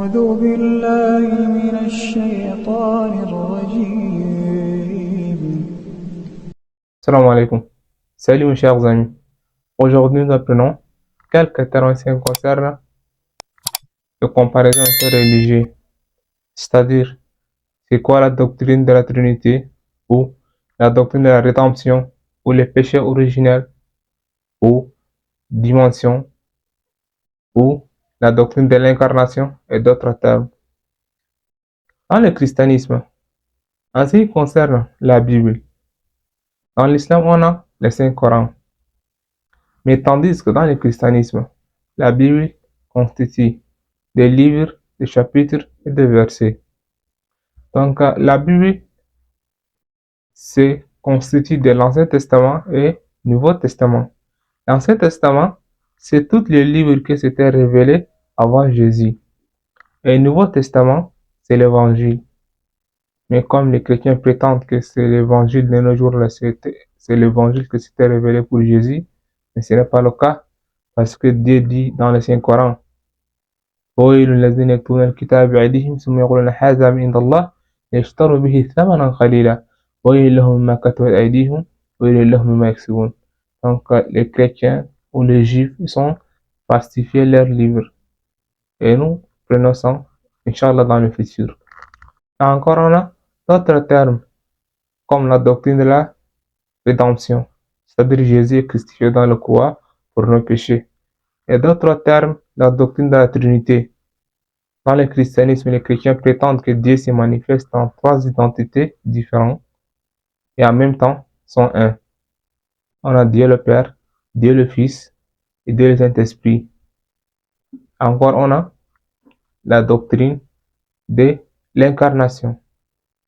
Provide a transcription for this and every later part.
أعوذ بالله من الشيطان الرجيم. Salam alaikum. Salut mes chers amis. Aujourd'hui nous apprenons quelques interventions concernant la comparaison interreligieuse, c'est-à-dire c'est quoi la doctrine de la Trinité ou la doctrine de la rédemption ou les péchés originels ou dimension ou la doctrine de l'incarnation et d'autres termes. Dans le christianisme, en ce qui concerne la Bible, dans l'islam on a le Saint-Coran. Mais tandis que dans le christianisme, la Bible constitue des livres, des chapitres et des versets. Donc, la Bible se constitue de l'Ancien Testament et Nouveau Testament. L'Ancien Testament, c'est tous les livres qui s'étaient révélés avant Jésus. Et le Nouveau Testament, c'est l'Évangile. Mais comme les chrétiens prétendent que c'est l'Évangile de nos jours, c'est l'Évangile qui s'était révélé pour Jésus, mais ce n'est pas le cas. Parce que Dieu dit dans le Saint-Coran, وَوَيْلٌ لِلَّذِينَ يَكْتُبُونَ الْكِتَابَ بِأَيْدِيهِمْ ثُمَّ يَقُولُونَ هَذَا مِنْ عِندِ اللَّهِ لِيَشْتَرُوا بِهِ ثَمَنًا قَلِيلًا وَوَيْلٌ لَهُم مِّمَّا كَتَبَتْ أَيْدِيهِمْ وَوَيْلٌ لَهُم مِّمَّا يَكْسِبُونَ. Donc, les chrétiens ou les juifs, ils ont falsifié leurs livres. Et nous prenons ça, Inch'Allah, dans le futur. Et encore, on a d'autres termes, comme la doctrine de la rédemption, c'est-à-dire Jésus est crucifié dans le croix pour nos péchés. Et d'autres termes, la doctrine de la Trinité. Dans le christianisme, les chrétiens prétendent que Dieu se manifeste dans trois identités différentes et en même temps sont un. On a Dieu le Père, Dieu le Fils et Dieu le Saint-Esprit. Encore, on a la doctrine de l'incarnation.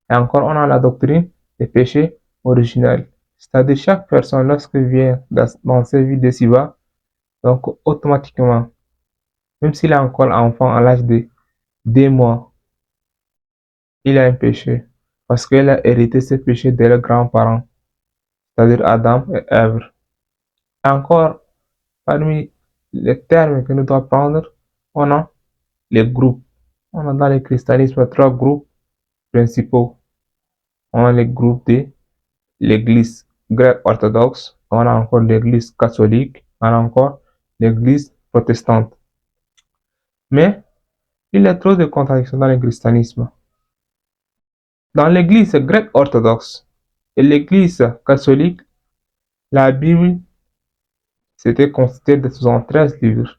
Et encore, on a la doctrine des péchés originels. C'est-à-dire chaque personne, lorsqu'elle vient dans sa vie de Siva, donc automatiquement, même s'il est encore enfant à l'âge de 2 mois, il a un péché. Parce qu'il a hérité ce péché de leurs grands-parents, c'est-à-dire Adam et Ève. Encore, parmi les termes que nous devons prendre, on a les groupes. On a dans le christianisme 3 groupes principaux. On a les groupes de l'église grecque orthodoxe, on a encore l'église catholique, on a encore l'église protestante. Mais il y a trop de contradictions dans le christianisme. Dans l'église grecque orthodoxe et l'église catholique, la Bible c'était constitué de 73 livres.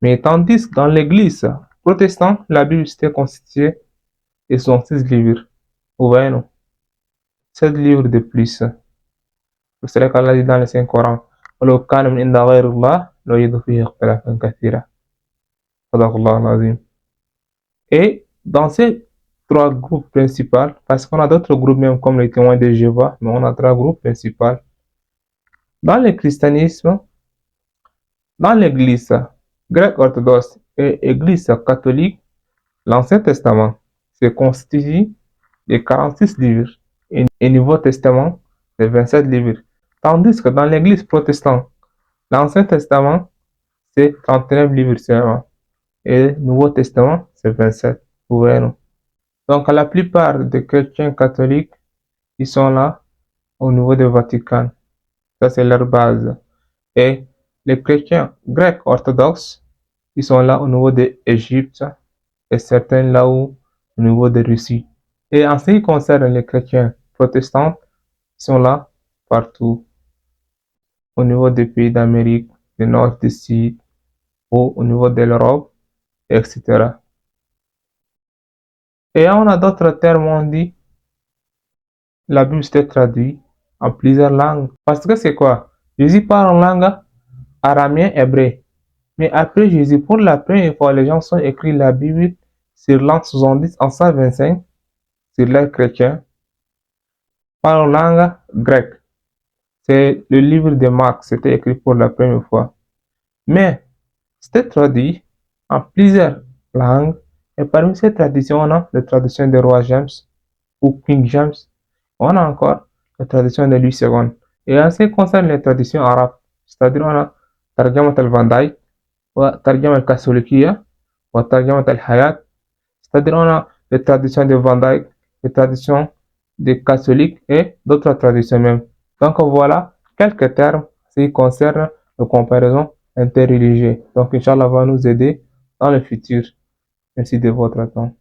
Mais tandis que dans l'église protestante, la Bible c'était constituée de 66 livres. Vous voyez, non? 7 livres de plus. C'est ce qu'Allah dit dans le Saint-Coran. ولو كان من عند غير الله لوجدوا فيه اختلافا كثيرا. صدق الله العظيم. Et dans ces 3 groupes principaux, parce qu'on a d'autres groupes même comme les témoins de Jéhovah, mais on a 3 groupes principaux. Dans le christianisme, dans l'église grecque orthodoxe et l'église catholique, l'Ancien Testament se constitue de 46 livres et le Nouveau Testament de 27 livres. Tandis que dans l'église protestante, l'Ancien Testament c'est 39 livres seulement et le Nouveau Testament c'est 27. Vous voyez, non? Donc la plupart des chrétiens catholiques, ils sont là au niveau du Vatican. Ça c'est leur base. Et les chrétiens grecs orthodoxes, ils sont là au niveau de l'Égypte et certains là au niveau de Russie. Et en ce qui concerne les chrétiens protestants, ils sont là partout au niveau des pays d'Amérique, du Nord, du Sud, ou au niveau de l'Europe, etc. Et on a d'autres termes, on dit la Bible s'est traduite en plusieurs langues. Parce que c'est quoi? Jésus parle en langue araméen hébreu. Mais après Jésus, pour la première fois, les gens ont écrit la Bible sur l'an 70 en 125 sur l'air chrétien par en langue grecque. C'est le livre de Marc, c'était écrit pour la première fois. Mais c'était traduit en plusieurs langues. Et parmi ces traditions, on a la tradition de roi James ou King James. On a encore la tradition de Louis II. Et en ce qui concerne les traditions arabes, c'est-à-dire on a Tarjamat al-Vandai, ou Tarjamat al-Kasulukiya, ou Tarjamat al-Hayat, C'est-à-dire, on a les traditions de Van Dyck, les traditions des catholiques et d'autres traditions même. Donc voilà quelques termes qui concernent la comparaison interreligieuse. Donc Inch'Allah va nous aider dans le futur. Merci de votre temps.